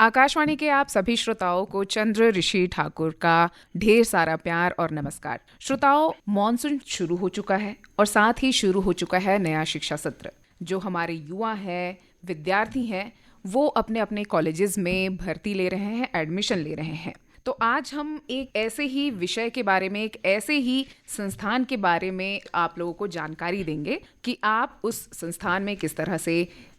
आकाशवाणी के आप सभी श्रोताओं को चंद्र ऋषि ठाकुर का ढेर सारा प्यार और नमस्कार। श्रोताओं, मॉनसून शुरू हो चुका है और साथ ही शुरू हो चुका है नया शिक्षा सत्र। जो हमारे युवा हैं, विद्यार्थी हैं, वो अपने अपने कॉलेजेस में भर्ती ले रहे हैं, एडमिशन ले रहे हैं। तो आज हम एक ऐसे ही विषय के बारे में, एक ऐसे ही संस्थान के बारे में आप लोगों को जानकारी देंगे कि आप उस संस्थान में किस तरह से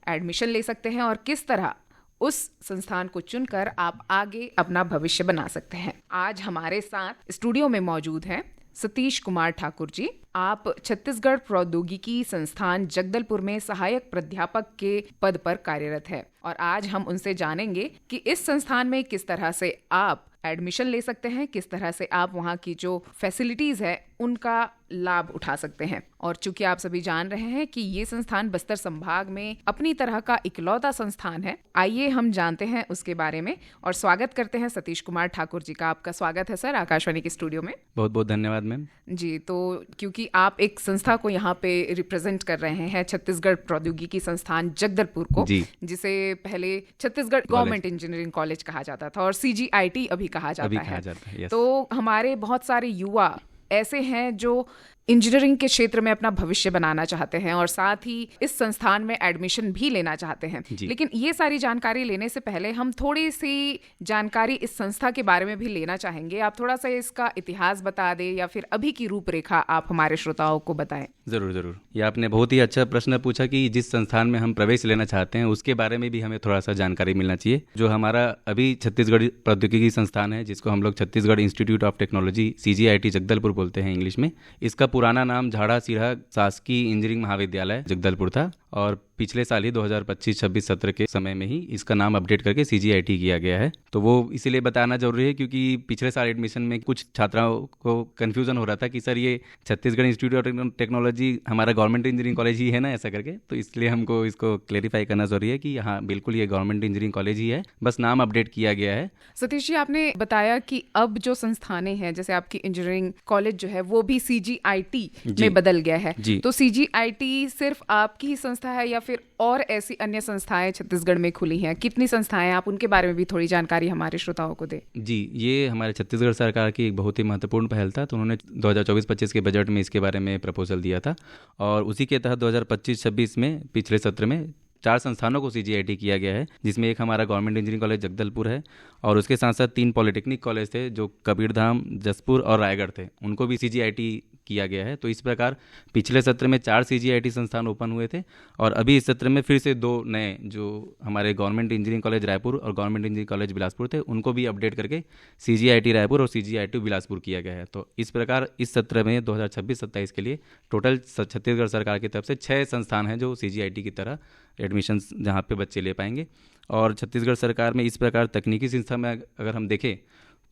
एडमिशन ले सकते हैं और किस तरह उस संस्थान को चुनकर आप आगे अपना भविष्य बना सकते हैं। आज हमारे साथ स्टूडियो में मौजूद हैं सतीश कुमार ठाकुर जी। आप छत्तीसगढ़ प्रौद्योगिकी संस्थान जगदलपुर में सहायक प्राध्यापक के पद पर कार्यरत है और आज हम उनसे जानेंगे कि इस संस्थान में किस तरह से आप एडमिशन ले सकते हैं, किस तरह से आप वहाँ की जो फैसिलिटीज है उनका लाभ उठा सकते हैं। और चूंकि आप सभी जान रहे हैं कि ये संस्थान बस्तर संभाग में अपनी तरह का इकलौता संस्थान है, आइए हम जानते हैं उसके बारे में और स्वागत करते हैं सतीश कुमार ठाकुर जी का। आपका स्वागत है सर आकाशवाणी के स्टूडियो में। बहुत बहुत धन्यवाद मैम जी। तो क्योंकि आप एक संस्था को यहाँ पे रिप्रेजेंट कर रहे हैं, छत्तीसगढ़ प्रौद्योगिकी संस्थान जगदलपुर को, जिसे पहले छत्तीसगढ़ गवर्नमेंट इंजीनियरिंग कॉलेज कहा जाता था और CGIT अभी कहा जाता है। तो हमारे बहुत सारे युवा ऐसे हैं जो इंजीनियरिंग के क्षेत्र में अपना भविष्य बनाना चाहते हैं और साथ ही इस संस्थान में एडमिशन भी लेना चाहते हैं। लेकिन ये सारी जानकारी लेने से पहले हम थोड़ी सी जानकारी इस संस्था के बारे में भी लेना चाहेंगे। आप थोड़ा सा इसका इतिहास बता दें या फिर अभी की रूपरेखा आप हमारे श्रोताओं को बताएं। जरूर। ये आपने बहुत ही अच्छा प्रश्न पूछा कि जिस संस्थान में हम प्रवेश लेना चाहते हैं उसके बारे में भी हमें थोड़ा सा जानकारी मिलना चाहिए। जो हमारा अभी छत्तीसगढ़ प्रौद्योगिकी संस्थान है, जिसको हम लोग Chhattisgarh institute of technology CGIT Jagdalpur बोलते हैं इंग्लिश में, इसका पुराना नाम झाड़ा सिरहा शासकीय इंजीनियरिंग महाविद्यालय जगदलपुर था और पिछले साल ही 2025-26 सत्र के समय में ही इसका नाम अपडेट करके CGIT किया गया है। तो वो इसीलिए बताना जरूरी है क्योंकि पिछले साल एडमिशन में कुछ छात्राओं को कन्फ्यूजन हो रहा था कि सर ये छत्तीसगढ़ इंस्टीट्यूट ऑफ टेक्नोलॉजी हमारा गवर्नमेंट इंजीनियरिंग कॉलेज ही है ना, ऐसा करके। तो इसलिए हमको इसको क्लेरिफाई करना जरूरी है कि हाँ बिल्कुल ये गवर्नमेंट इंजीनियरिंग कॉलेज ही है, बस नाम अपडेट किया गया है। सतीश जी, आपने बताया कि अब जो संस्थानें हैं, जैसे आपकी इंजीनियरिंग कॉलेज जो है वो भी CGIT में बदल गया है। तो CGIT सिर्फ आपकी ही संस्था है या फिर और ऐसी अन्य संस्थाएं छत्तीसगढ़ में खुली हैं? कितनी संस्थाएं, आप उनके बारे में भी थोड़ी जानकारी हमारे श्रोताओं को दें। जी, ये हमारे छत्तीसगढ़ सरकार की एक बहुत ही महत्वपूर्ण पहल था। तो उन्होंने 2024-25 के बजट में इसके बारे में प्रपोजल दिया था और उसी के तहत 2025-26 में पिछले सत्र में 4 संस्थानों को CGIT किया गया है, जिसमें एक हमारा गवर्नमेंट इंजीनियरिंग कॉलेज जगदलपुर है और उसके साथ साथ 3 पॉलिटेक्निक कॉलेज थे जो कबीरधाम, जसपुर और रायगढ़ थे, उनको भी CGIT किया गया है। तो इस प्रकार पिछले सत्र में 4 CGIT संस्थान ओपन हुए थे और अभी इस सत्र में फिर से 2 नए जो हमारे गवर्नमेंट इंजीनियरिंग कॉलेज रायपुर और गवर्नमेंट इंजीनियरिंग कॉलेज बिलासपुर थे, उनको भी अपडेट करके CGIT रायपुर और CGIT बिलासपुर किया गया है। तो इस प्रकार इस सत्र में 2026-27 के लिए टोटल छत्तीसगढ़ सरकार की तरफ से 6 संस्थान हैं जो CGIT की तरह एडमिशन जहाँ पे बच्चे ले पाएंगे। और छत्तीसगढ़ सरकार में इस प्रकार तकनीकी संस्था में अगर हम देखें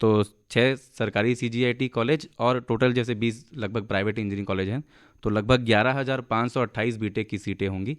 तो 6 सरकारी CGIT कॉलेज और टोटल जैसे 20 लगभग प्राइवेट इंजीनियरिंग कॉलेज हैं, तो लगभग 11,528 बीटेक की सीटें होंगी।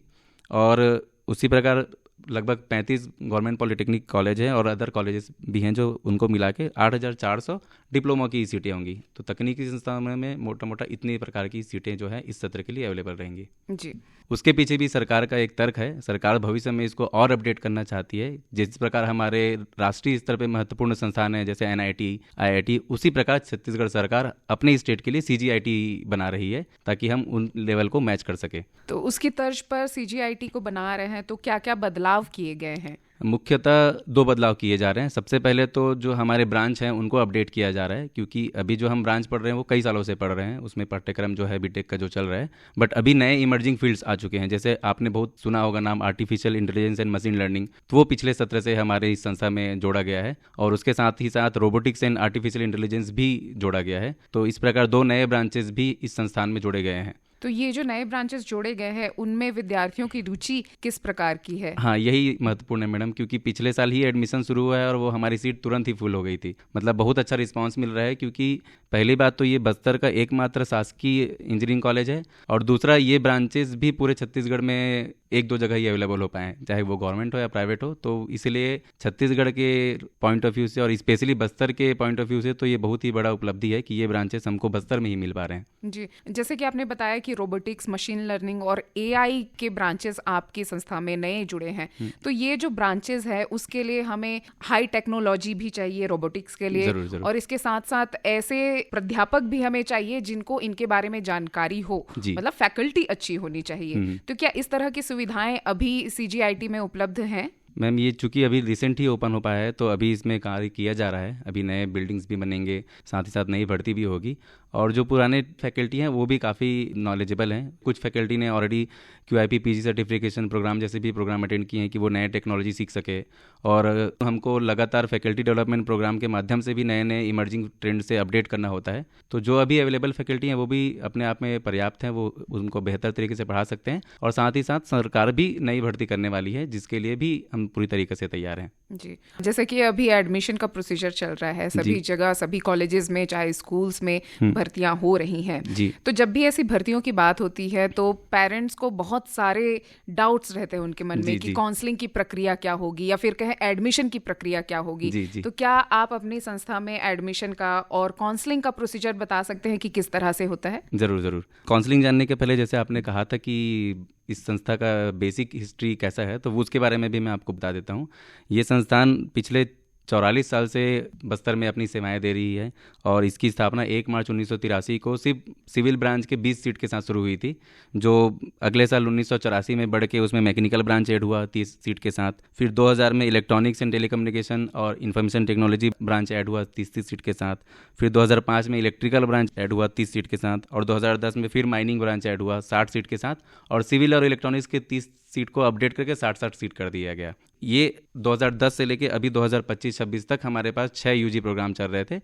और उसी प्रकार लगभग 35 गवर्नमेंट पॉलिटेक्निक कॉलेज हैं और अदर कॉलेजेस भी हैं जो उनको मिला के 8,400 डिप्लोमा की सीटें होंगी। तो तकनीकी संस्थानों में मोटा मोटा इतनी प्रकार की सीटें जो है इस सत्र के लिए अवेलेबल रहेंगी। जी। उसके पीछे भी सरकार का एक तर्क है। सरकार भविष्य में इसको और अपडेट करना चाहती है। जिस प्रकार हमारे राष्ट्रीय स्तर पर महत्वपूर्ण संस्थान है जैसे NIT, IIT, उसी प्रकार छत्तीसगढ़ सरकार अपने स्टेट के लिए CGIT बना रही है ताकि हम उन लेवल को मैच कर सके। तो उसकी तर्ज पर CGIT को बना रहे हैं, तो क्या क्या बदलाव किए गए हैं? मुख्यतः 2 बदलाव किए जा रहे हैं। सबसे पहले तो जो हमारे ब्रांच हैं उनको अपडेट किया जा रहा है क्योंकि अभी जो हम ब्रांच पढ़ रहे हैं वो कई सालों से पढ़ रहे हैं, उसमें पाठ्यक्रम जो है बीटेक का जो चल रहा है, बट अभी नए इमर्जिंग फील्ड्स आ चुके हैं। जैसे आपने बहुत सुना होगा नाम artificial intelligence and machine learning, तो वो पिछले सत्र से हमारे इस संस्था में जोड़ा गया है और उसके साथ ही साथ रोबोटिक्स एंड आर्टिफिशियल इंटेलिजेंस भी जोड़ा गया है। तो इस प्रकार 2 नए ब्रांचेस भी इस संस्थान में जोड़े गए हैं। तो ये जो नए ब्रांचेस जोड़े गए हैं उनमें विद्यार्थियों की रुचि किस प्रकार की है? हाँ, यही महत्वपूर्ण है मैडम, क्योंकि पिछले साल ही एडमिशन शुरू हुआ है और वो हमारी सीट तुरंत ही फुल हो गई थी। मतलब बहुत अच्छा रिस्पांस मिल रहा है क्योंकि पहली बात तो ये बस्तर का एकमात्र शासकीय इंजीनियरिंग कॉलेज है और दूसरा ये ब्रांचेस भी पूरे छत्तीसगढ़ में 1-2 जगह ही अवेलेबल हो पाए, चाहे वो गवर्नमेंट हो या प्राइवेट हो। तो इसलिए छत्तीसगढ़ के पॉइंट ऑफ व्यू से और स्पेशली बस्तर के पॉइंट ऑफ व्यू से तो ये बहुत ही बड़ा उपलब्धि है कि ये ब्रांचेस हमको बस्तर में ही मिल पा रहे हैं। जी, जैसे कि आपने बताया कि कि रोबोटिक्स, मशीन लर्निंग और एआई के ब्रांचेस आपकी संस्था में नए जुड़े हैं, तो ये जो ब्रांचेस है उसके लिए हमें हाई टेक्नोलॉजी भी चाहिए रोबोटिक्स के लिए। जरूर, जरूर। और इसके साथ साथ ऐसे प्राध्यापक भी हमें चाहिए जिनको इनके बारे में जानकारी हो, मतलब फैकल्टी अच्छी होनी चाहिए। तो क्या इस तरह की सुविधाएं अभी CGIT में उपलब्ध हैं? मैम, ये चूंकि अभी रिसेंट ही ओपन हो पाया है तो अभी इसमें कार्य किया जा रहा है। अभी नए बिल्डिंग्स भी बनेंगे, साथ ही साथ नई भर्ती भी होगी, और जो पुराने फैकल्टी हैं वो भी काफ़ी नॉलेजेबल हैं। कुछ फैकल्टी ने already QIP PG certification program जैसे भी प्रोग्राम अटेंड किए हैं कि वो नए टेक्नोलॉजी सीख सके, और हमको लगातार फैकल्टी डेवलपमेंट प्रोग्राम के माध्यम से भी नए नए इमर्जिंग ट्रेंड से अपडेट करना होता है। तो जो अभी अवेलेबल फैकल्टी हैं वो भी अपने आप में पर्याप्त हैं, वो उनको बेहतर तरीके से पढ़ा सकते हैं, और साथ ही साथ सरकार भी नई भर्ती करने वाली है जिसके लिए भी हम पूरी तरीके से तैयार हैं। जी, जैसे कि अभी एडमिशन का प्रोसीजर चल रहा है सभी जगह, सभी कॉलेजेस में, चाहे स्कूल्स में भर्तियां हो रही हैं। तो जब भी ऐसी भर्तियों की बात होती है तो पेरेंट्स को बहुत सारे डाउट्स रहते हैं उनके मन में कि काउंसलिंग की प्रक्रिया क्या होगी, या फिर कहें एडमिशन की प्रक्रिया क्या होगी। तो क्या आप अपनी संस्था में एडमिशन का और काउंसलिंग का प्रोसीजर बता सकते हैं कि किस तरह से होता है? ज़रूर, ज़रूर। काउंसलिंग जानने के पहले जैसे आपने कहा था कि इस संस्था का बेसिक हिस्ट्री कैसा है, तो वो उसके बारे में भी मैं आपको बता देता हूँ। ये संस्थान पिछले 44 साल से बस्तर में अपनी सेवाएं दे रही है, और इसकी स्थापना 1 मार्च 1983 को सिर्फ सिविल ब्रांच के 20 सीट के साथ शुरू हुई थी, जो अगले साल 1984 में बढ़ के उसमें मैकेनिकल ब्रांच ऐड हुआ 30 सीट के साथ। फिर 2000 में इलेक्ट्रॉनिक्स एंड टेलीकम्युनिकेशन और इंफॉर्मेशन टेक्नोलॉजी ब्रांच ऐड हुआ 30 सीट के साथ। फिर 2005 में इलेक्ट्रिकल ब्रांच ऐड हुआ 30 सीट के साथ, और 2010 में फिर माइनिंग ब्रांच ऐड हुआ 60 सीट के साथ, और सिविल और इलेक्ट्रॉनिक्स के 30 सीट को अपडेट करके 60-60 सीट कर दिया गया। ये 2010 से लेके अभी 2025-26 तक हमारे पास 6 UG प्रोग्राम चल रहे थे।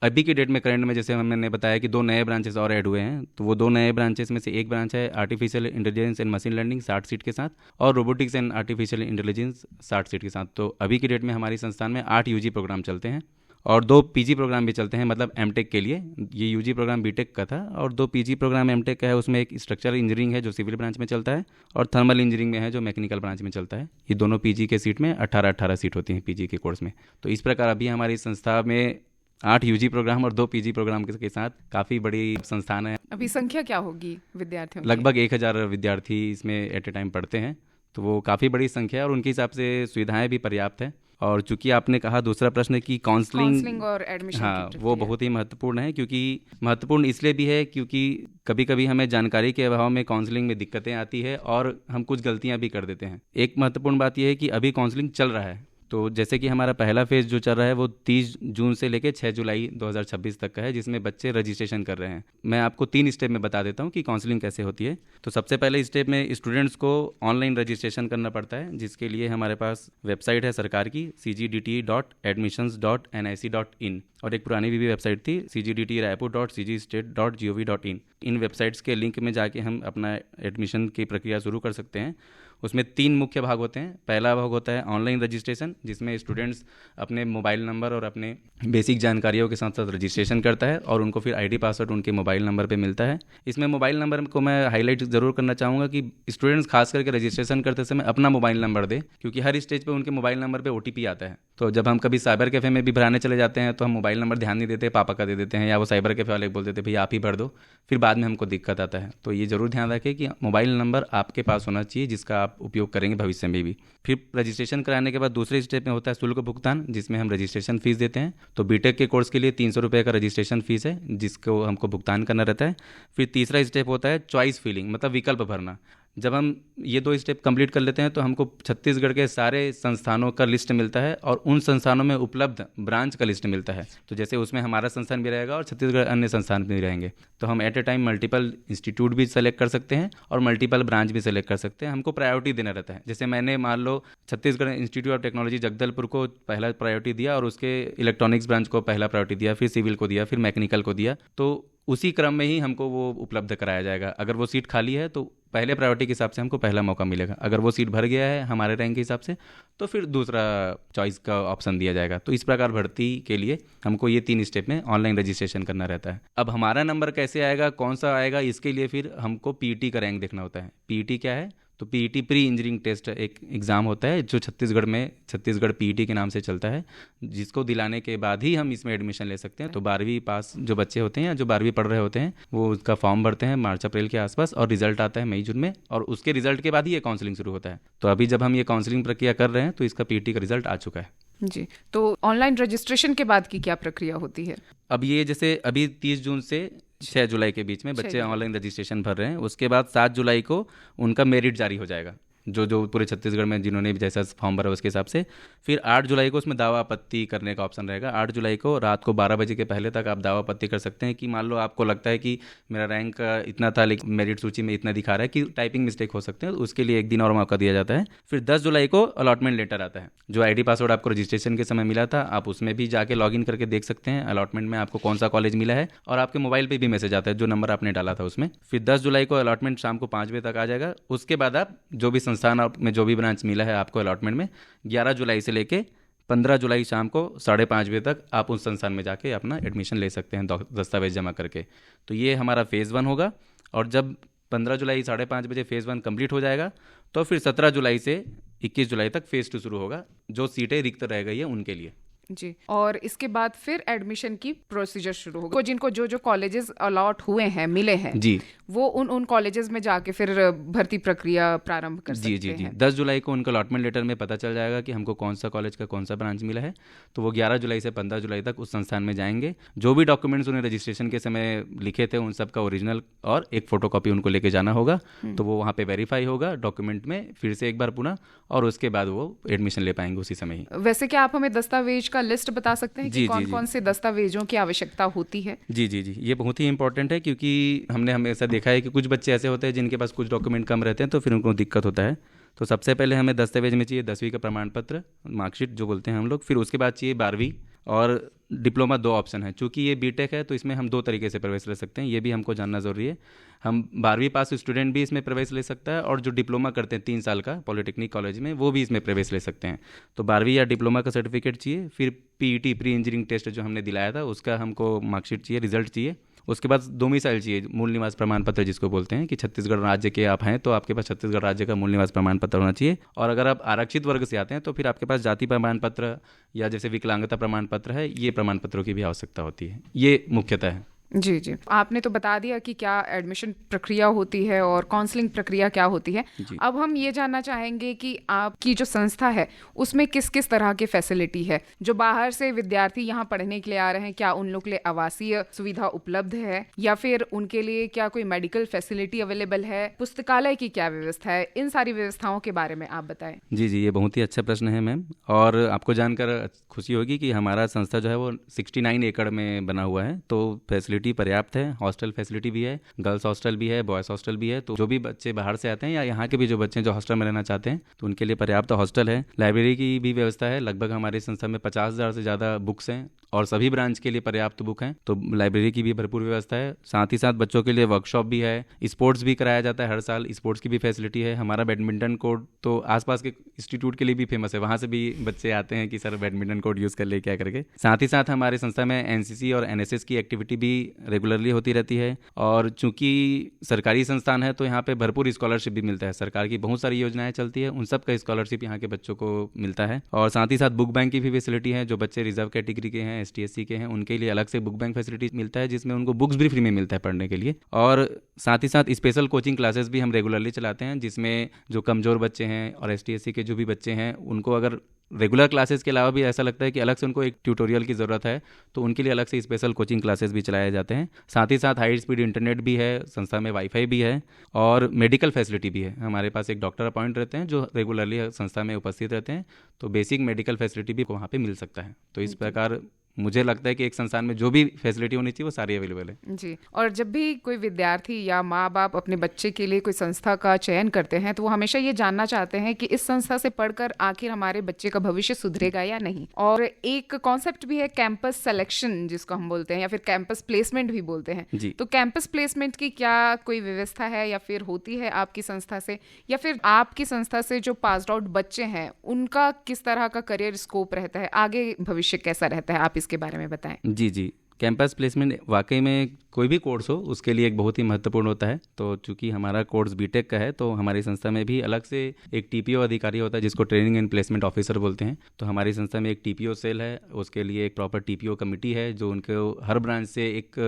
अभी की डेट में करंट में जैसे मैंने बताया कि 2 नए ब्रांचेस और ऐड हुए हैं, तो वो 2 नए ब्रांचेस में से एक ब्रांच है artificial intelligence and machine learning 60 seat के साथ, और robotics and artificial intelligence 60 seat के साथ। तो अभी की डेट में हमारी संस्थान में 8 UG प्रोग्राम चलते हैं, और 2 PG प्रोग्राम भी चलते हैं, मतलब M.Tech के लिए। ये UG प्रोग्राम B.Tech का था, और 2 PG प्रोग्राम M.Tech का है। उसमें एक स्ट्रक्चरल इंजीनियरिंग है जो सिविल ब्रांच में चलता है, और थर्मल इंजीनियरिंग में है जो मैकेनिकल ब्रांच में चलता है। ये दोनों PG के सीट में 18-18 सीट होती हैं PG के कोर्स में। तो इस प्रकार अभी हमारी संस्था में 8 UG प्रोग्राम और 2 PG प्रोग्राम के साथ काफ़ी बड़ी संस्थान है। अभी संख्या क्या होगी विद्यार्थियों की? लगभग 1000 विद्यार्थी इसमें एट ए टाइम पढ़ते हैं, तो वो काफ़ी बड़ी संख्या है, और उनके हिसाब से सुविधाएं भी पर्याप्त है। और चूंकि आपने कहा दूसरा प्रश्न कि काउंसलिंग और एडमिशन, हाँ, वो बहुत ही महत्वपूर्ण है। क्योंकि महत्वपूर्ण इसलिए भी है क्योंकि कभी कभी हमें जानकारी के अभाव में काउंसलिंग में दिक्कतें आती है, और हम कुछ गलतियां भी कर देते हैं। एक महत्वपूर्ण बात यह है कि अभी काउंसलिंग चल रहा है, तो जैसे कि हमारा पहला फेज़ जो चल रहा है वो 30 जून से लेकर 6 जुलाई 2026 तक का है, जिसमें बच्चे रजिस्ट्रेशन कर रहे हैं। मैं आपको 3 स्टेप में बता देता हूँ कि काउंसलिंग कैसे होती है। तो सबसे पहले स्टेप में स्टूडेंट्स को ऑनलाइन रजिस्ट्रेशन करना पड़ता है, जिसके लिए हमारे पास वेबसाइट है सरकार की cgdt.admissions.nic.in, और एक पुरानी भी वेबसाइट थी cgdt.raipur.cgstate.gov.in। इन वेबसाइट्स के लिंक में जाके हम अपना एडमिशन की प्रक्रिया शुरू कर सकते हैं। उसमें 3 मुख्य भाग होते हैं। पहला भाग होता है ऑनलाइन रजिस्ट्रेशन, जिसमें स्टूडेंट्स अपने मोबाइल नंबर और अपने बेसिक जानकारियों के साथ साथ रजिस्ट्रेशन करता है, और उनको फिर ID पासवर्ड उनके मोबाइल नंबर पे मिलता है। इसमें मोबाइल नंबर को मैं हाईलाइट ज़रूर करना चाहूँगा कि स्टूडेंट्स खास करके रजिस्ट्रेशन करते समय अपना मोबाइल नंबर दें, क्योंकि हर स्टेज पर उनके मोबाइल नंबर पर OTP आता है। तो जब हम कभी साइबर कैफ़े में भी भराने चले जाते हैं तो हम मोबाइल नंबर ध्यान नहीं देते, पापा का दे देते हैं, या वो साइबर कैफ़े वाले बोल देते भैया आप ही भर दो, फिर बाद में हमको दिक्कत आता है। तो ये ज़रूर ध्यान रखें कि मोबाइल नंबर आपके पास होना चाहिए जिसका आप उपयोग करेंगे भविष्य में भी। फिर रजिस्ट्रेशन कराने के बाद दूसरे स्टेप में होता है शुल्क भुगतान, जिसमें हम रजिस्ट्रेशन फीस देते हैं। तो B.Tech के कोर्स के लिए 300 रुपये का रजिस्ट्रेशन फीस है, जिसको हमको भुगतान करना रहता है। फिर तीसरा स्टेप होता है चॉइस फिलिंग, मतलब विकल्प भरना। जब हम ये 2 स्टेप कंप्लीट कर लेते हैं तो हमको छत्तीसगढ़ के सारे संस्थानों का लिस्ट मिलता है, और उन संस्थानों में उपलब्ध ब्रांच का लिस्ट मिलता है। तो जैसे उसमें हमारा संस्थान भी रहेगा और छत्तीसगढ़ अन्य संस्थान भी रहेंगे, तो हम at a time multiple institute भी सेलेक्ट कर सकते हैं और मल्टीपल ब्रांच भी सेलेक्ट कर सकते हैं। हमको प्रायोरिटी देना रहता है। जैसे मैंने मान लो Chhattisgarh institute of technology Jagdalpur को पहला प्रायोरिटी दिया, और उसके इलेक्ट्रॉनिक्स ब्रांच को पहला प्रायोरिटी दिया, फिर सिविल को दिया, फिर मैकेनिकल को दिया। तो उसी क्रम में ही हमको वो उपलब्ध कराया जाएगा। अगर वो सीट खाली है तो पहले प्रायोरिटी के हिसाब से हमको पहला मौका मिलेगा। अगर वो सीट भर गया है हमारे रैंक के हिसाब से तो फिर दूसरा चॉइस का ऑप्शन दिया जाएगा। तो इस प्रकार भर्ती के लिए हमको ये 3 स्टेप में ऑनलाइन रजिस्ट्रेशन करना रहता है। अब हमारा नंबर कैसे आएगा, कौन सा आएगा, इसके लिए फिर हमको PET का रैंक देखना होता है। PET क्या है? तो पीईटी प्री इंजीनियरिंग टेस्ट एक एग्ज़ाम होता है जो छत्तीसगढ़ पीईटी के नाम से चलता है, जिसको दिलाने के बाद ही हम इसमें एडमिशन ले सकते हैं। तो 12वीं पास जो बच्चे होते हैं या जो 12वीं पढ़ रहे होते हैं वो उसका फॉर्म भरते हैं मार्च अप्रैल के आसपास, और रिजल्ट आता है मई जून में, और उसके रिजल्ट के बाद ही ये काउंसलिंग शुरू होता है। तो अभी जब हम ये काउंसलिंग प्रक्रिया कर रहे हैं तो इसका पीईटी का रिजल्ट आ चुका है जी। तो ऑनलाइन रजिस्ट्रेशन के बाद की क्या प्रक्रिया होती है? अब ये जैसे अभी 30 जून से 6 जुलाई के बीच में बच्चे ऑनलाइन रजिस्ट्रेशन भर रहे हैं। उसके बाद 7 जुलाई को उनका मेरिट जारी हो जाएगा, जो पूरे छत्तीसगढ़ में जिन्होंने भी जैसा फॉर्म भरा उसके हिसाब से। फिर 8 जुलाई को उसमें दावा आपत्ति करने का ऑप्शन रहेगा। 8 जुलाई को रात को 12 बजे के पहले तक आप दावा आपत्ति कर सकते हैं कि मान लो आपको लगता है कि मेरा रैंक इतना था लेकिन मेरिट सूची में इतना दिखा रहा है कि टाइपिंग मिस्टेक हो सकते हैं, उसके लिए एक दिन और मौका दिया जाता है। फिर 10 जुलाई को अलॉटमेंट लेटर आता है, जो ID पासवर्ड आपको रजिस्ट्रेशन के समय मिला था, आप उसमें भी जाके लॉगिन करके देख सकते हैं अलॉटमेंट में आपको कौन सा कॉलेज मिला है, और आपके मोबाइल पर भी मैसेज आता है जो नंबर आपने डाला था उसमें। फिर 10 जुलाई को अलॉटमेंट शाम को 5 बजे तक आ जाएगा। उसके बाद आप जो भी संस्थान में जो भी ब्रांच मिला है आपको अलॉटमेंट में, 11 जुलाई से लेके 15 जुलाई शाम को 5:30 बजे तक आप उस संस्थान में जाके अपना एडमिशन ले सकते हैं दस्तावेज जमा करके। तो ये हमारा फेज़ 1 होगा, और जब 15 जुलाई 5:30 बजे फेज़ 1 कंप्लीट हो जाएगा तो फिर 17 जुलाई से 21 जुलाई तक फेज़ 2 शुरू होगा, जो सीटें रिक्त रह गई है उनके लिए जी। और इसके बाद फिर एडमिशन की प्रोसीजर शुरू होगा। जिनको जो कॉलेजेस अलॉट हुए हैं, मिले हैं जी, वो उन कॉलेजेस में जाके फिर भर्ती प्रक्रिया प्रारंभ कर सकते जी। हैं। 10 जुलाई को उनका अलॉटमेंट लेटर में पता चल जाएगा कि हमको कौन सा कॉलेज का कौन सा ब्रांच मिला है, तो वो 11 जुलाई से 15 जुलाई तक उस संस्थान में जाएंगे। जो भी डॉक्यूमेंट्स उन्हें रजिस्ट्रेशन के समय लिखे थे उन सब का ओरिजिनल और एक फोटोकॉपी उनको लेके जाना होगा, तो वो वहाँ पे वेरीफाई होगा डॉक्यूमेंट में फिर से एक बार पुनः, और उसके बाद वो एडमिशन ले पाएंगे उसी समय ही। वैसे क्या आप हमें दस्तावेज का लिस्ट बता सकते हैं कि कौन-कौन से दस्तावेजों की आवश्यकता होती है? जी, ये बहुत ही इंपॉर्टेंट है, क्योंकि हमने हमेशा देखा है कि कुछ बच्चे ऐसे होते हैं जिनके पास कुछ डॉक्यूमेंट कम रहते हैं तो फिर उनको दिक्कत होता है। तो सबसे पहले हमें दस्तावेज में चाहिए 10वीं का प्रमाण पत्र, मार्कशीट जो बोलते हैं हम लोग। फिर उसके बाद चाहिए 12वीं और डिप्लोमा, 2 ऑप्शन है। चूँकि ये बीटेक है तो इसमें हम 2 तरीके से प्रवेश ले सकते हैं, ये भी हमको जानना ज़रूरी है। हम 12वीं पास स्टूडेंट भी इसमें प्रवेश ले सकता है, और जो डिप्लोमा करते हैं 3 साल का पॉलिटेक्निक कॉलेज में, वो भी इसमें प्रवेश ले सकते हैं। तो 12वीं या डिप्लोमा का सर्टिफिकेट चाहिए। फिर पीईटी प्री इंजीनियरिंग टेस्ट जो हमने दिलाया था उसका हमको मार्कशीट चाहिए, रिजल्ट चाहिए। उसके बाद डोमिसाइल चाहिए, मूल निवास प्रमाण पत्र जिसको बोलते हैं, कि छत्तीसगढ़ राज्य के आप हैं तो आपके पास छत्तीसगढ़ राज्य का मूल निवास प्रमाण पत्र होना चाहिए। और अगर आप आरक्षित वर्ग से आते हैं तो फिर आपके पास जाति प्रमाण पत्र या जैसे विकलांगता प्रमाण पत्र है, ये प्रमाण पत्रों की भी आवश्यकता होती है। ये मुख्यतः है। जी। आपने तो बता दिया कि क्या एडमिशन प्रक्रिया होती है और काउंसलिंग प्रक्रिया क्या होती है। अब हम ये जानना चाहेंगे कि आपकी जो संस्था है उसमें किस किस तरह की फैसिलिटी है। जो बाहर से विद्यार्थी यहाँ पढ़ने के लिए आ रहे हैं, क्या उन लोग के लिए आवासीय सुविधा उपलब्ध है, या फिर उनके लिए क्या कोई मेडिकल फैसिलिटी अवेलेबल है, पुस्तकालय की क्या व्यवस्था है? इन सारी व्यवस्थाओं के बारे में आप बताएं। जी, ये बहुत ही अच्छा प्रश्न है मैम, और आपको जानकर खुशी होगी कि हमारा संस्था जो है वो 69 एकड़ में बना हुआ है। तो फैसिलिटी पर्याप्त है, हॉस्टल फैसिलिटी भी है, गर्ल्स हॉस्टल भी है, बॉयज़ हॉस्टल भी है। तो जो भी बच्चे बाहर से आते हैं या यहाँ के भी जो बच्चे जो हॉस्टल में रहना चाहते हैं तो उनके लिए पर्याप्त हॉस्टल है। लाइब्रेरी की भी व्यवस्था है, लगभग हमारी संस्था में 50,000 से ज़्यादा बुक्स हैं और सभी ब्रांच के लिए पर्याप्त बुक हैं, तो लाइब्रेरी की भी भरपूर व्यवस्था है। साथ ही साथ बच्चों के लिए वर्कशॉप भी है, स्पोर्ट्स भी कराया जाता है हर साल, स्पोर्ट्स की भी फैसिलिटी है। हमारा बैडमिंटन कोर्ट तो आसपास के इंस्टीट्यूट के लिए भी फेमस है, वहाँ से भी बच्चे आते हैं कि सर बैडमिंटन कोर्ट यूज़ कर ले क्या करके। साथ ही साथ हमारी संस्था में NCC और NSS की एक्टिविटी भी रेगुलरली होती रहती है, और चूंकि सरकारी संस्थान है तो यहाँ पे भरपूर स्कॉलरशिप भी मिलता है। सरकार की बहुत सारी योजनाएं चलती है, उन सब का स्कॉलरशिप यहाँ के बच्चों को मिलता है। और साथ ही साथ बुक बैंक की भी फैसिलिटी है। जो बच्चे रिजर्व कैटेगरी के हैं, ST/SC के हैं, उनके लिए अलग से बुक बैंक फैसिलिटी मिलता है, जिसमें उनको बुक्स भी फ्री में मिलता है पढ़ने के लिए। और साथ ही साथ स्पेशल कोचिंग क्लासेस भी हम रेगुलरली चलाते हैं, जिसमें जो कमज़ोर बच्चे हैं और ST/SC के जो भी बच्चे हैं उनको अगर रेगुलर क्लासेस के अलावा भी ऐसा लगता है कि अलग से उनको एक ट्यूटोरियल की ज़रूरत है तो उनके लिए अलग से स्पेशल कोचिंग क्लासेस भी चलाए जाते हैं। साथ ही साथ हाई स्पीड इंटरनेट भी है, संस्था में वाईफाई भी है, और मेडिकल फैसिलिटी भी है। हमारे पास एक डॉक्टर अपॉइंट रहते हैं जो रेगुलरली संस्था में उपस्थित रहते हैं, तो बेसिक मेडिकल फैसिलिटी भी वहाँ पे मिल सकता है। तो इस प्रकार मुझे लगता है कि एक संस्थान में जो भी फैसिलिटी होनी चाहिए वो सारी अवेलेबल है। जी। और जब भी कोई विद्यार्थी या माँ बाप अपने बच्चे के लिए कोई संस्था का चयन करते हैं तो वो हमेशा ये जानना चाहते हैं कि इस संस्था से पढ़कर आखिर हमारे बच्चे का भविष्य सुधरेगा या नहीं। और एक कॉन्सेप्ट भी है कैंपस सिलेक्शन, जिसको हम बोलते हैं, या फिर कैंपस प्लेसमेंट भी बोलते हैं। तो कैंपस प्लेसमेंट की क्या कोई व्यवस्था है या फिर होती है आपकी संस्था से, या फिर आपकी संस्था से जो पास आउट बच्चे हैं उनका किस तरह का करियर स्कोप रहता है, आगे भविष्य कैसा रहता है, आप इसके बारे में बताएं। जी। कैंपस प्लेसमेंट वाकई में कोई भी कोर्स हो उसके लिए एक बहुत ही महत्वपूर्ण होता है। तो चूंकि हमारा कोर्स बीटेक का है तो हमारी संस्था में भी अलग से एक टीपीओ अधिकारी होता है जिसको ट्रेनिंग एंड प्लेसमेंट ऑफिसर बोलते हैं। तो हमारी संस्था में एक टीपीओ सेल है, उसके लिए एक प्रॉपर टीपीओ कमेटी है जो उनको हर ब्रांच से एक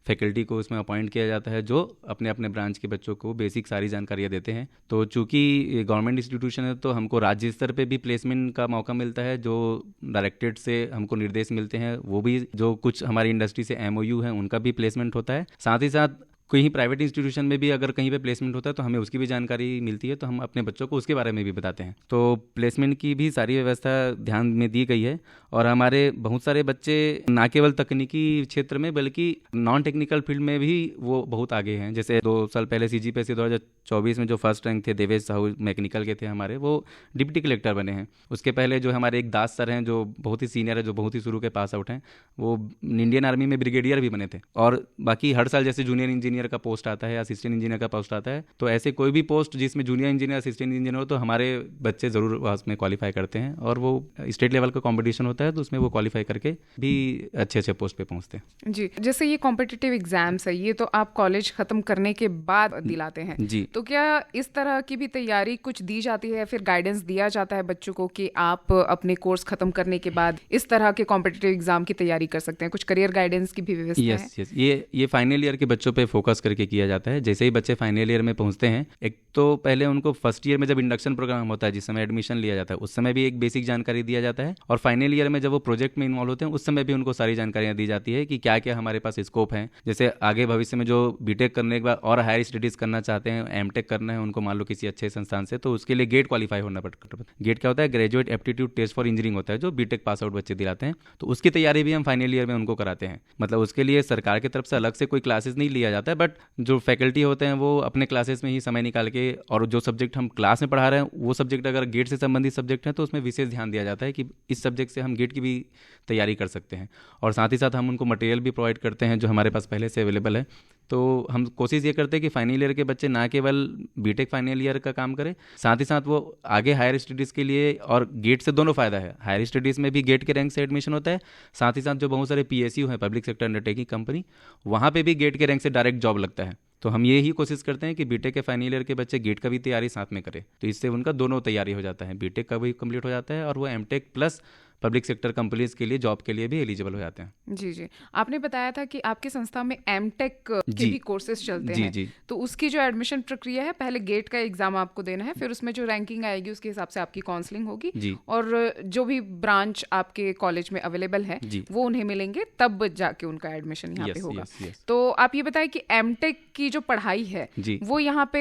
फैकल्टी को उसमें अपॉइंट किया जाता है जो अपने अपने ब्रांच के बच्चों को बेसिक सारी जानकारियाँ देते हैं। तो चूँकि गवर्नमेंट इंस्टीट्यूशन है तो हमको राज्य स्तर पर भी प्लेसमेंट का मौका मिलता है, जो डायरेक्टरेट से हमको निर्देश मिलते हैं, वो भी जो कुछ हमारी इंडस्ट्री से एमओयू है उनका भी प्लेसमेंट होता है। साथ ही साथ कहीं प्राइवेट इंस्टीट्यूशन में भी अगर कहीं पे प्लेसमेंट होता है तो हमें उसकी भी जानकारी मिलती है, तो हम अपने बच्चों को उसके बारे में भी बताते हैं। तो प्लेसमेंट की भी सारी व्यवस्था ध्यान में दी गई है और हमारे बहुत सारे बच्चे ना केवल तकनीकी क्षेत्र में बल्कि नॉन टेक्निकल फील्ड में भी वो बहुत आगे हैं। जैसे 2 साल पहले CGPSC 2024 में जो फर्स्ट रैंक थे देवेश साहू मैकेनिकल के थे हमारे, वो डिप्टी कलेक्टर बने हैं। उसके पहले जो हमारे एक दास सर हैं जो बहुत ही सीनियर है, जो बहुत ही शुरू के पास आउट हैं, वो इंडियन आर्मी में ब्रिगेडियर भी बने थे। और बाकी हर साल जैसे जूनियर इंजीनियर का पोस्ट आता है, असिस्टेंट इंजीनियर का पोस्ट आता है, तो ऐसे कोई भी पोस्ट जिसमें जूनियर इंजीनियर असिस्टेंट इंजीनियर हो तो हमारे बच्चे ज़रूर उसमें क्वालिफाई करते हैं और वो स्टेट लेवल का कंपटीशन होता है तो उसमें वो क्वालिफाई करके भी अच्छे अच्छे पोस्ट पे पहुंचते हैं। जी, जैसे ये कॉम्पिटिटिव एग्जाम्स है ये तो आप कॉलेज खत्म करने के बाद दिलाते हैं जी। तो क्या इस तरह की भी तैयारी कुछ दी जाती है, फिर गाइडेंस दिया जाता है बच्चों को कि आप अपने कोर्स खत्म करने के बाद इस तरह के कॉम्पिटिटिव एग्जाम की तैयारी कर सकते हैं? कुछ करियर गाइडेंस की भी व्यवस्था है? यस, ये फाइनल ईयर के बच्चों पे फोकस करके किया जाता है। जैसे ही बच्चे फाइनल ईयर में पहुंचते हैं, एक तो पहले उनको फर्स्ट ईयर में जब इंडक्शन प्रोग्राम होता है जिस समय एडमिशन लिया जाता है उस समय भी एक बेसिक जानकारी दिया जाता है, और फाइनल ईयर में जब वो प्रोजेक्ट में इन्वॉल्व होते हैं उस समय भी उनको सारी जानकारियां दी जाती है कि क्या क्या हमारे पास स्कोप है। जैसे आगे भविष्य में जो बीटेक करने के बाद और हायर स्टडीज करना चाहते हैं, एमटेक करना है उनको, मान लो किसी अच्छे संस्थान से, तो उसके लिए गेट क्वालिफाई होना पड़ता है। गेट क्या होता है? Graduate aptitude test for engineering होता है जो बीटेक पास आउट बच्चे दिलाते हैं। तो उसकी तैयारी भी हम फाइनल ईयर में उनको कराते हैं। मतलब उसके लिए सरकार की तरफ से अलग से कोई क्लासेस नहीं लिया जाता है, बट जो फैकल्टी होते हैं वो अपने क्लासेस में ही समय निकाल के, और जो सब्जेक्ट हम क्लास में पढ़ा रहे हैं वो सब्जेक्ट अगर गेट से संबंधित सब्जेक्ट है तो उसमें विशेष ध्यान दिया जाता है कि इस सब्जेक्ट से हम गेट की भी तैयारी कर सकते हैं। और साथ ही साथ हम उनको मटेरियल भी प्रोवाइड करते हैं जो हमारे पास पहले से अवेलेबल है। तो हम कोशिश ये करते हैं कि फाइनल ईयर के बच्चे ना केवल बीटेक फाइनल ईयर का काम करें, साथ ही साथ वो आगे हायर स्टडीज़ के लिए, और गेट से दोनों फ़ायदा है, हायर स्टडीज़ में भी गेट के रैंक से एडमिशन होता है, साथ ही साथ जो बहुत सारे PSU हैं, पब्लिक सेक्टर अंडरटेकिंग कंपनी, वहाँ पे भी गेट के रैंक से डायरेक्ट जॉब लगता है। तो हम ये ही कोशिश करते हैं कि बीटेक के फाइनल ईयर के बच्चे गेट का भी तैयारी साथ में करें, तो इससे उनका दोनों तैयारी हो जाता है, बीटेक का भी कंप्लीट हो जाता है और वो MTech plus public sector companies के लिए जॉब के लिए भी एलिजिबल हो जाते हैं। जी जी, आपने बताया था कि आपकी संस्था में एमटेक के भी कोर्सेज चलते हैं। जी। तो उसकी जो एडमिशन प्रक्रिया है, पहले गेट का एग्जाम आपको देना है, फिर उसमें जो रैंकिंग आएगी उसके हिसाब से आपकी काउंसलिंग होगी जी। और जो भी ब्रांच आपके कॉलेज में अवेलेबल है वो उन्हें मिलेंगे, तब जाके उनका एडमिशन यहाँ पे होगा। तो आप ये बताएं कि एमटेक की जो पढ़ाई है वो यहाँ पे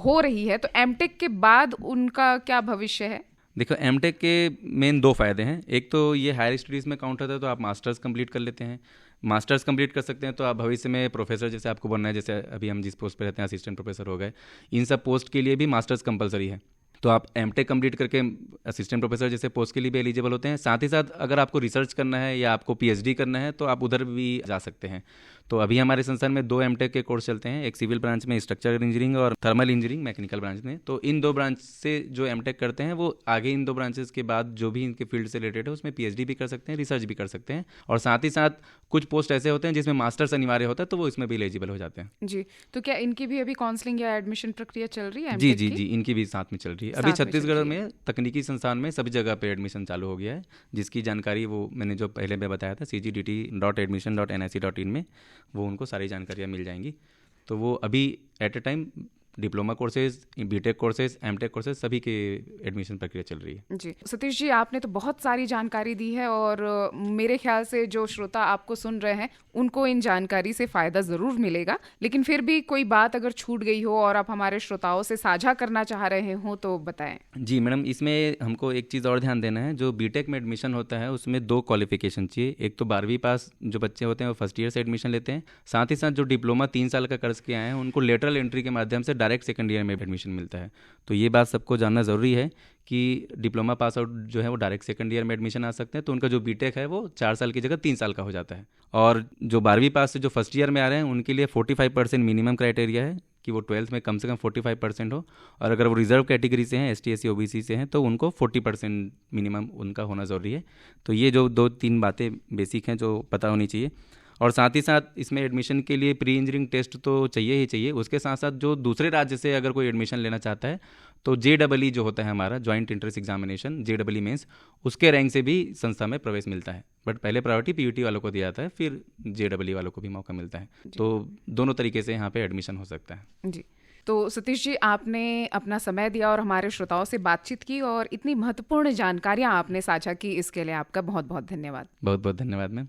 हो रही है, तो एमटेक के बाद उनका क्या भविष्य है? देखो, एमटेक के मेन 2 फ़ायदे हैं। एक तो ये हायर स्टडीज़ में काउंट होता है, तो आप मास्टर्स कंप्लीट कर लेते हैं, मास्टर्स कंप्लीट कर सकते हैं तो आप भविष्य में प्रोफेसर जैसे आपको बनना है, जैसे अभी हम जिस पोस्ट पे रहते हैं असिस्टेंट प्रोफेसर हो गए, इन सब पोस्ट के लिए भी मास्टर्स कंपलसरी है। तो आप एमटेक कंप्लीट करके असिस्टेंट प्रोफेसर जैसे पोस्ट के लिए भी एलिजिबल होते हैं। साथ ही साथ अगर आपको रिसर्च करना है या आपको PhD करना है तो आप उधर भी जा सकते हैं। तो अभी हमारे संस्थान में 2 एमटेक के कोर्स चलते हैं, एक सिविल ब्रांच में स्ट्रक्चरल इंजीनियरिंग और थर्मल इंजीनियरिंग मैकेनिकल ब्रांच में। तो इन 2 ब्रांच से जो एमटेक करते हैं वो आगे इन 2 ब्रांचेस के बाद जो भी इनके फील्ड से रिलेटेड है उसमें PhD भी कर सकते हैं, रिसर्च भी कर सकते हैं। और साथ ही साथ कुछ पोस्ट ऐसे होते हैं जिसमें मास्टर्स अनिवार्य होता है तो वो इसमें भी एलिजिबल हो जाते हैं। जी, तो क्या इनकी भी अभी काउंसलिंग या एडमिशन प्रक्रिया चल रही है? जी, इनकी भी साथ में चल रही है। अभी छत्तीसगढ़ में तकनीकी संस्थान में सभी जगह पे एडमिशन चालू हो गया है, जिसकी जानकारी वो मैंने जो पहले में बताया था cgdt.admission.nic.in में वो उनको सारी जानकारियाँ मिल जाएंगी। तो वो अभी at a time diploma courses, BTech courses, MTech courses सभी के एडमिशन प्रक्रिया चल रही है। जी सतीश जी, आपने तो बहुत सारी जानकारी दी है और मेरे ख्याल से जो श्रोता आपको सुन रहे हैं उनको इन जानकारी से फ़ायदा ज़रूर मिलेगा। लेकिन फिर भी कोई बात अगर छूट गई हो और आप हमारे श्रोताओं से साझा करना चाह रहे हो तो बताएं। जी मैडम, इसमें हमको एक चीज़ और ध्यान देना है। जो बीटेक में एडमिशन होता है उसमें 2 क्वालिफिकेशन चाहिए। एक तो 12वीं पास जो बच्चे होते हैं वो फर्स्ट ईयर से एडमिशन लेते हैं, साथ ही साथ जो डिप्लोमा 3 साल का कर्ज के आए हैं उनको लेटरल एंट्री के माध्यम से डायरेक्ट सेकंड ईयर में एडमिशन मिलता है। तो ये बात सबको जानना ज़रूरी है कि डिप्लोमा पास आउट जो है वो डायरेक्ट सेकंड ईयर में एडमिशन आ सकते हैं, तो उनका जो बीटेक है वो 4 साल की जगह 3 साल का हो जाता है। और जो 12वीं पास से जो फर्स्ट ईयर में आ रहे हैं उनके लिए 45% मिनिमम क्राइटेरिया है कि वो 12th में कम से कम 45% हो, और अगर वो रिजर्व कैटेगरी से हैं, ST SC OBC से हैं, तो उनको 40% मिनिमम उनका होना ज़रूरी है। तो ये जो 2-3 बातें बेसिक हैं जो पता होनी चाहिए। और साथ ही साथ इसमें एडमिशन के लिए प्री इंजीनियरिंग टेस्ट तो चाहिए ही चाहिए। उसके साथ साथ जो दूसरे राज्य से अगर कोई एडमिशन लेना चाहता है तो JEE जो होता है हमारा joint entrance examination, JEE mains, उसके रैंक से भी संस्था में प्रवेश मिलता है। बट पहले प्रायोरिटी PUT वालों को दिया जाता है, फिर JEE वालों को भी मौका मिलता है। तो दोनों तरीके से यहाँ पे एडमिशन हो सकता है। जी, तो सतीश जी, आपने अपना समय दिया और हमारे श्रोताओं से बातचीत की और इतनी महत्वपूर्ण जानकारियाँ आपने साझा की, इसके लिए आपका बहुत बहुत धन्यवाद। बहुत बहुत धन्यवाद मैम।